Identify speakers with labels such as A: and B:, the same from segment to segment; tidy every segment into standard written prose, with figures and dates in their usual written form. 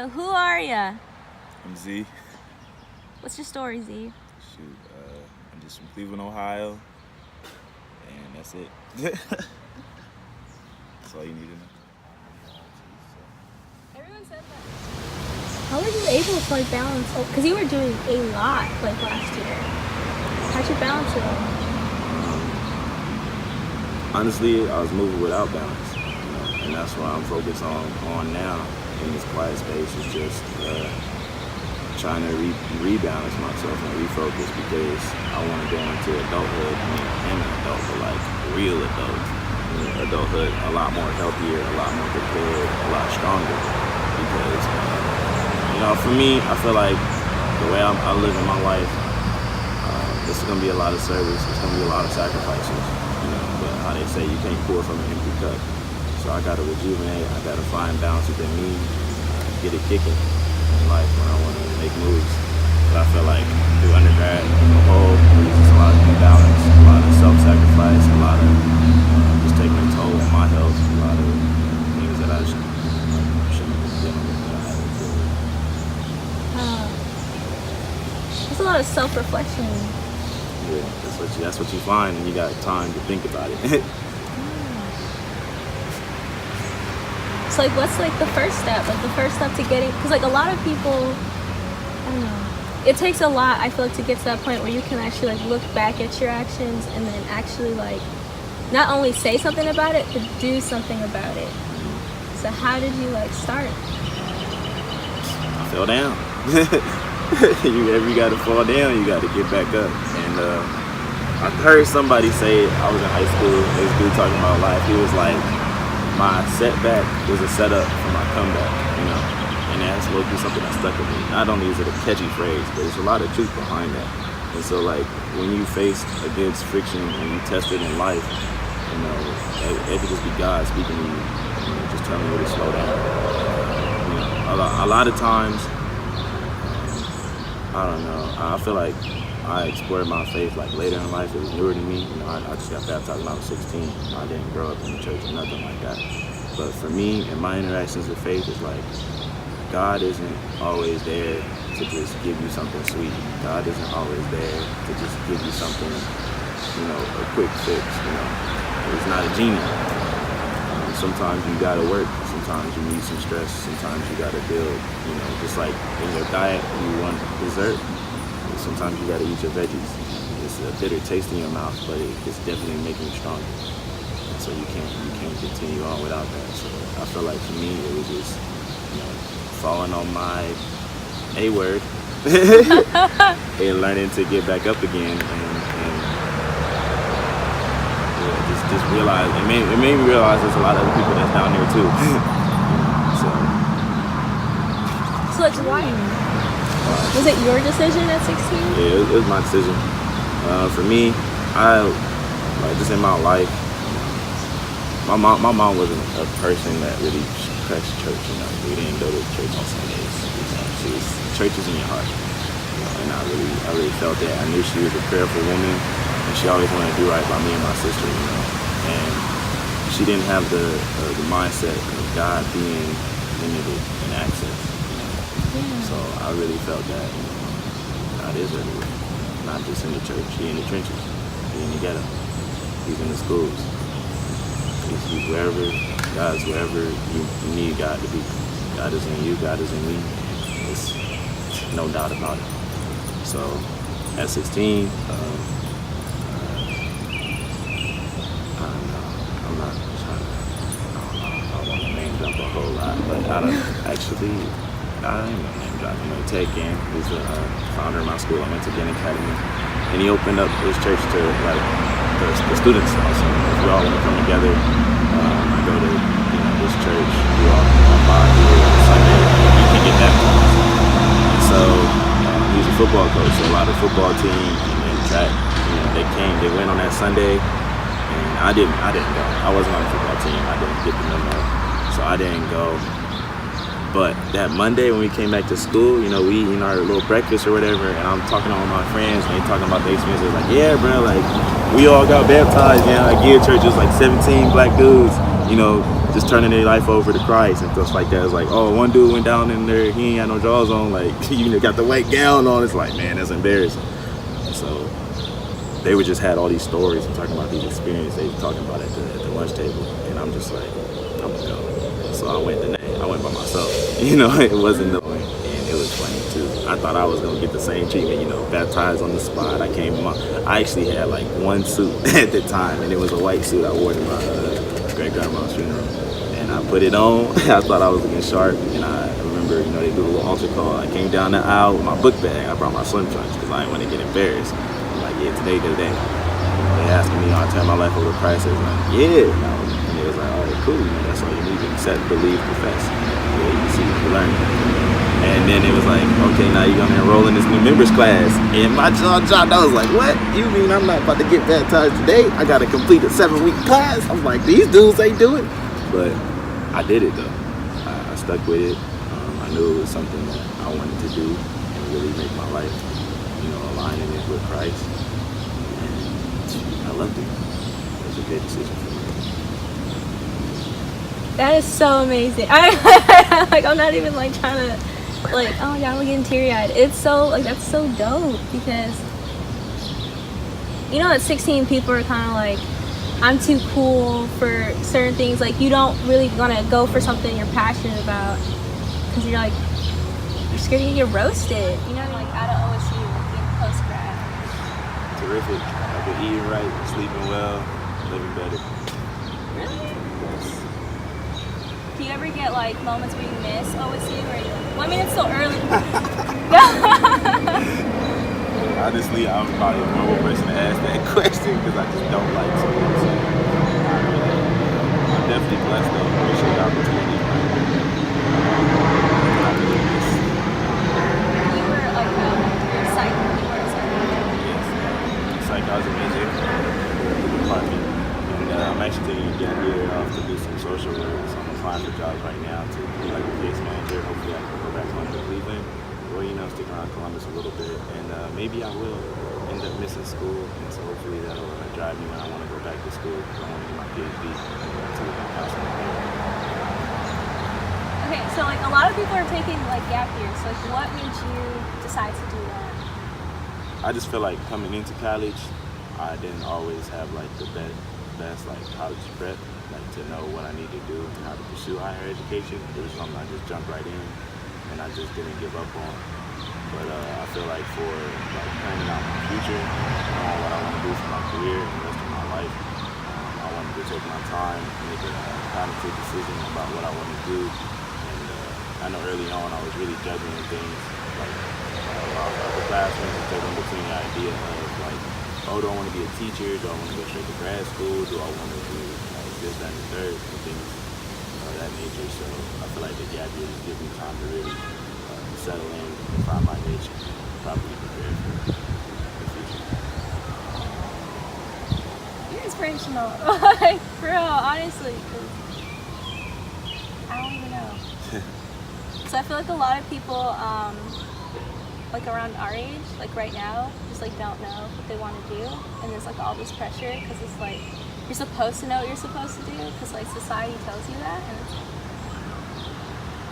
A: So who are ya?
B: I'm Z.
A: What's your story, Z?
B: Shoot, I'm just from Cleveland, Ohio, and that's it. That's all you need to know.
A: Everyone said that. How were you able to balance? Because you were doing a lot last year. How'd you balance it all?
C: Honestly, I was moving without balance, and that's what I'm focused on now in this quiet space. Is just trying to rebalance myself and refocus because I want to go into adulthood. I mean, I'm an adult, but real adult. Adulthood a lot more healthier, a lot more prepared, a lot stronger. Because for me, I feel like the way I live in my life, this is gonna be a lot of service. It's gonna be a lot of sacrifices. But how they say you can't pour from an empty cup. So I gotta rejuvenate. I gotta find balance within me, get it kicking in life when I want to make moves. But I feel like through undergrad as a whole, there's just a lot of imbalance, a lot of self-sacrifice, a lot of just taking a toll on my health, a lot of things that I shouldn't be dealing with that I haven't dealt with.
A: There's a lot of self-reflection.
C: Yeah, that's what you find, and you got time to think about it.
A: So what's the first step? The first step to getting, because a lot of people, I don't know, it takes a lot, I feel to get to that point where you can actually look back at your actions and then actually not only say something about it, but do something about it. So how did you start?
C: I fell down. You got to fall down, you got to get back up. And I heard somebody say, I was in high school, this dude talking about life, he was like, my setback was a setup for my comeback, and that's low-key something that stuck with me. Not only is it a catchy phrase, but there's a lot of truth behind that. And so when you face against friction and you test it in life, it could just be God speaking to you, just telling you to slow down. A lot of times, I don't know, I feel like I explored my faith later in life. It was newer to me. I just got baptized when I was 16. I didn't grow up in the church or nothing like that. But for me and my interactions with faith, it's God isn't always there to just give you something sweet. God isn't always there to just give you something, a quick fix. He's not a genie. Sometimes you gotta work. Sometimes you need some stress. Sometimes you gotta build. Just like in your diet, you want dessert. Sometimes you gotta eat your veggies. It's a bitter taste in your mouth, but it's definitely making you stronger. And so you can't continue on without that. So I feel like for me, it was just falling on my A word and learning to get back up again, and just realize it made me realize there's a lot of other people that's down there too.
A: So it's why. Was it your decision at 16?
C: Yeah, it was my decision. For me, just in my life, my mom wasn't a person that really pressed church. We didn't go to church on Sundays. Church is in your heart, and I really felt that. I knew she was a prayerful woman, and she always wanted to do right by me and my sister. And she didn't have the mindset of God being limited in access. So I really felt that God is everywhere, not just in the church. He's in the trenches, he's in the ghetto, he's in the schools. He's wherever, God's wherever you need God to be. God is in you, God is in me. It's no doubt about it. So at 16, I don't know, I'm not trying to, I don't want to name drop a whole lot, but I don't even know name drop. Ted Gann, he's the founder of my school. I went to Gann Academy, and he opened up his church to the students also. If we all want to come together, I go to this church. We all come by here on Sunday. You can get baptized. So he's a football coach. So a lot of football teams and track, they went on that Sunday, and I didn't go. I wasn't on the football team. I didn't get the memo, so I didn't go. But that Monday when we came back to school, we eating our little breakfast or whatever, and I'm talking to all my friends, and they talking about their experiences. Yeah, bro, we all got baptized. At Gear Church, it was 17 black dudes, just turning their life over to Christ and stuff like that. It's like, oh, one dude went down in there, he ain't had no drawers on, like, you got the white gown on. It's like, man, that's embarrassing. So they would just had all these stories and talking about these experiences they were talking about at the lunch table, and I'm just like, I'm gonna go. So I went by myself. It wasn't no, and it was funny too. I thought I was gonna get the same treatment, baptized on the spot. I actually had like one suit at the time, and it was a white suit I wore to my great grandma's funeral, and I put it on. I thought I was looking sharp, and I remember, they do a little altar call. I came down the aisle with my book bag. I brought my swim trunks because I didn't want to get embarrassed. I'm like, yeah, today's the day. They asking me, I turn my life over to Christ. I was like, yeah. And it was like, all right, cool. That's all you need to accept, believe, profess. Yeah, you see, you learn. And then it was like, okay, now you're gonna enroll in this new members class. And my jaw dropped. I was like, what? You mean I'm not about to get baptized today? I gotta complete a 7-week class. I'm like, these dudes ain't do it. But I did it though. I stuck with it. I knew it was something that I wanted to do and really make my life, aligning it with Christ. And I loved it. It was a good decision for me.
A: That is so amazing. I'm not even like trying to oh yeah, I'm getting teary-eyed. It's so that's so dope, because at 16 people are kind of like, I'm too cool for certain things. Like, you don't really want to go for something you're passionate about because you're scared you get roasted. Like out of OSU, being post-grad.
C: Terrific. I've been eating right, sleeping well, living better.
A: Really? Do you ever get moments where you miss OSU, or well, I mean, it's still early.
C: Honestly, I'm probably a normal person to ask that question because I just don't like school. So I'm definitely blessed though. Appreciate the opportunity. I really miss.
A: You were psych. You were a psych.
C: Yes, psych. I was a major in the department, and I'm actually taking a gap year off to do some social work. So I'm applying for jobs right now to be like a case manager. Hopefully, I can go back home to Cleveland, or stick around Columbus a little bit, and maybe I will end up missing school, and so hopefully that'll drive me when I want to go back to school, because I want to get my PhD to counseling.
A: Okay, so a lot of people are taking gap years. So what made you decide to do that?
C: I just feel like coming into college, I didn't always have the best college prep, to know what I need to do and how to pursue higher education. It was something I just jumped right in, and I just didn't give up on. But I feel like for planning out my future, knowing what I want to do for my career and the rest of my life, I wanted to take my time, make a cognitive decision about what I want to do. And I know early on I was really juggling things, upperclassmen and juggling between the idea of do I want to be a teacher? Do I want to go straight to grad school? Do I want to do this, that, and the third, and things of that nature? So I feel like the gap year just gives me time to really settle in, find my niche, and properly prepare for the future.
A: You're inspirational. For real, honestly. 'Cause I don't even know. So I feel like a lot of people, around our age, right now, just don't know what they want to do, and there's all this pressure because it's you're supposed to know what you're supposed to do because society tells you that, and it's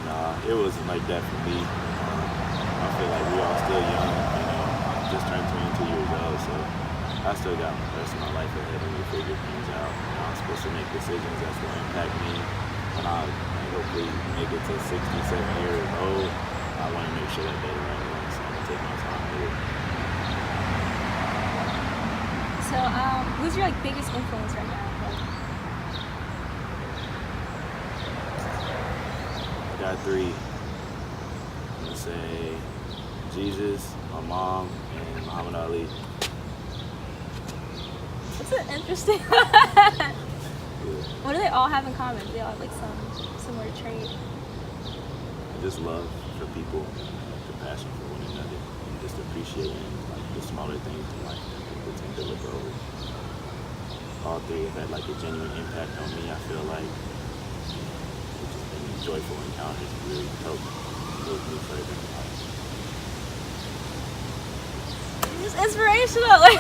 C: Nah, it wasn't like that for me. I feel like we all still young, I just turned 22 years old, so I still got the rest of my life ahead of me to figure things out. I'm supposed to make decisions that's going to impact me when I hopefully make it to 67 years old. I want to make sure that they're the right ones, so I'm going to take my time with it.
A: So, who's your biggest influence right now?
C: I got 3. I'm going to say Jesus, my mom, and Muhammad Ali.
A: That's an interesting.
C: Yeah.
A: What do they all have in common? Do they all have some similar trait?
C: Just love for people, compassion for one another, and just appreciating the smaller things in life that people tend to look over. All 3 have had a genuine impact on me. I feel like it's just been joyful encounters to really help move me further in life.
A: It's inspirational. I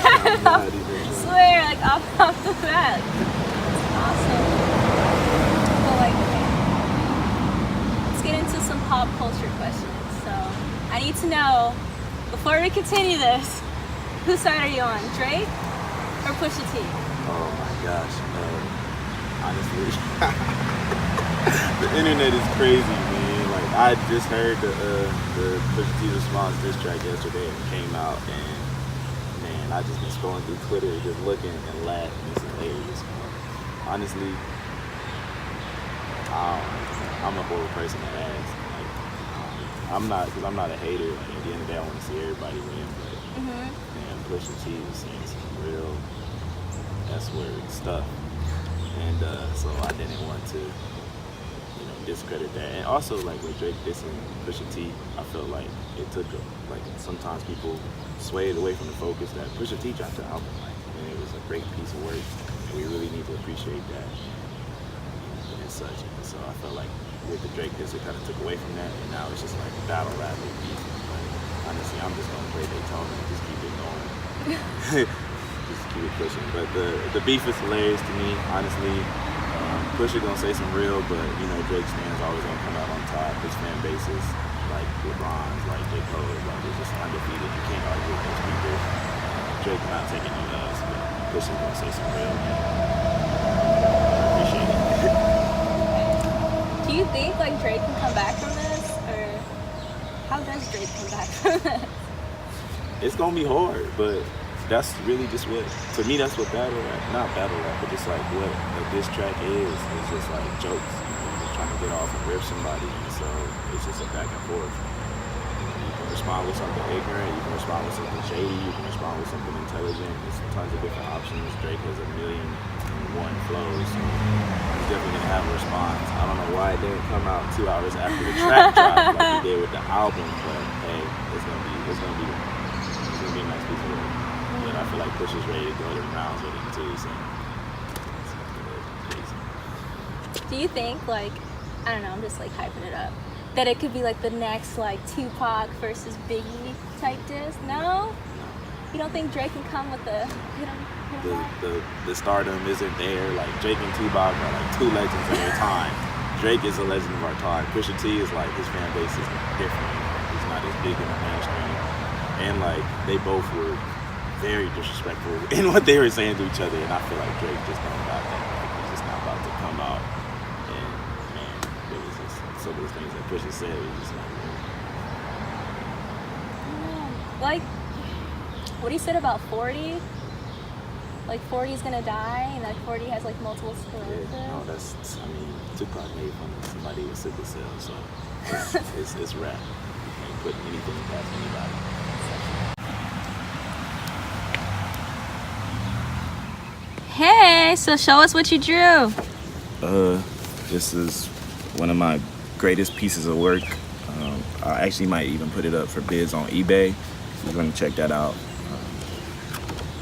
A: swear, off the bat. It's awesome. But to know, before we continue this, whose side are you on, Drake or Pusha T?
C: Oh my gosh. Honestly, the internet is crazy, man. Like, I just heard the Pusha T response diss track yesterday and it came out, and man, I just been scrolling through Twitter, just looking and laughing. It's hilarious. Honestly, I'm a horrible person to ask. Like, I'm not a hater. Like, at the end of the day, I want to see everybody win, but man, Pusha T was saying some real S-word stuff. And so I didn't want to, discredit that. And also, like, with Drake dissing Pusha T, I felt like it took, sometimes people swayed away from the focus that Pusha T dropped the album, and it was a great piece of work, and we really need to appreciate that and such. And so I felt like with the Drake diss, it kind of took away from that, and now it's just like battle rap with beef. But honestly, I'm just going to play Daytona and just keep it going. Just keep it pushing. But the beef is hilarious to me, honestly. Pusha gonna say some real, but Drake stands always gonna come out on top. His fan base is like LeBron's, like J. Cole, like it's just undefeated. You can't argue with those people. Drake not taking no loves, but Pusha's gonna say some real. I appreciate it.
A: Do you think like Drake can come back from this, or how does Drake come back from this?
C: It's gonna be hard, but that's really just what, to me, that's what battle rap, not battle rap, but just like what a diss track is. It's just like jokes, just trying to get off and rip somebody, and so it's just a back and forth. You can respond with something ignorant, you can respond with something shady, you can respond with something intelligent. There's tons of different options. Drake has 1,000,001 flows, so he's definitely gonna have a response. I don't know why it didn't come out 2 hours after the track dropped like he did with the album, but hey, it's gonna be a nice piece of work. But I feel like Pusha's ready to go to rounds with him too, so it's crazy.
A: Do you think, like, I don't know, I'm just like hyping it up, that it could be like the next like Tupac versus Biggie type diss? No? You don't think Drake can come with the
C: The stardom isn't there. Like, Drake and Tupac are like two legends of their time. Drake is a legend of our time. Pusha T is like, his fan base is different. He's not as big in the mainstream. And like, they both were very disrespectful in what they were saying to each other, and I feel like Drake just don't got that. Like, he's just not about to come out, and man, it was just some of the things that Pusha said was just not real.
A: like what he said about 40? Like 40 is gonna die, and like 40 has like multiple sclerosis.
C: Yeah, no, Tupac made fun of somebody with sickle cell, so it's rap. You can't put anything past anybody.
A: Hey, so show us what you drew.
C: This is one of my greatest pieces of work. I actually might even put it up for bids on eBay. We're gonna check that out.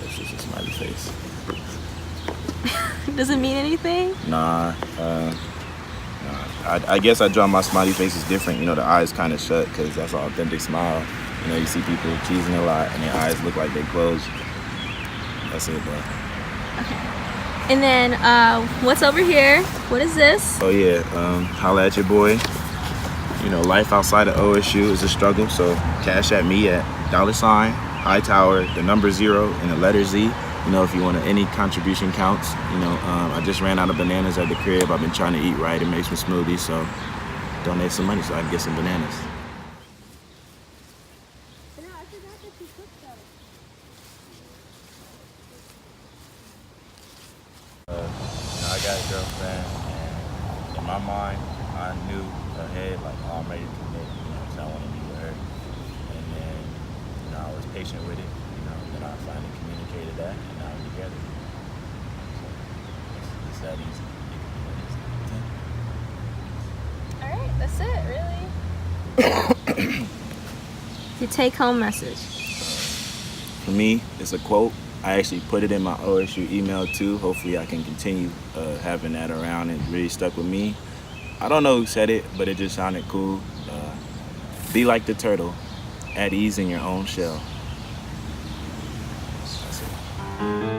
C: This is a smiley face.
A: Does it mean anything?
C: Nah. I guess I draw my smiley faces different. The eyes kind of shut because that's an authentic smile. You see people cheesing a lot and their eyes look like they closed. That's it, bro.
A: Okay. And then what's over here? What is this?
C: Oh yeah, holla at your boy. Life outside of OSU is a struggle, so cash at me at $Hightower, the number 0 and the letter Z. If you want any contribution counts. I just ran out of bananas at the crib. I've been trying to eat right and make some smoothies, so donate some money so I can get some bananas. I got a girlfriend, and in my mind, I knew ahead, like, I'm ready to commit, so I want to be with her. And then, I was patient with it, then I finally communicated that, and now we're together. So it's that easy.
A: All right, that's it, really. Your take-home message.
C: For me, it's a quote. I actually put it in my OSU email too. Hopefully I can continue having that around. It really stuck with me. I don't know who said it, but it just sounded cool. Be like the turtle, at ease in your own shell. That's it.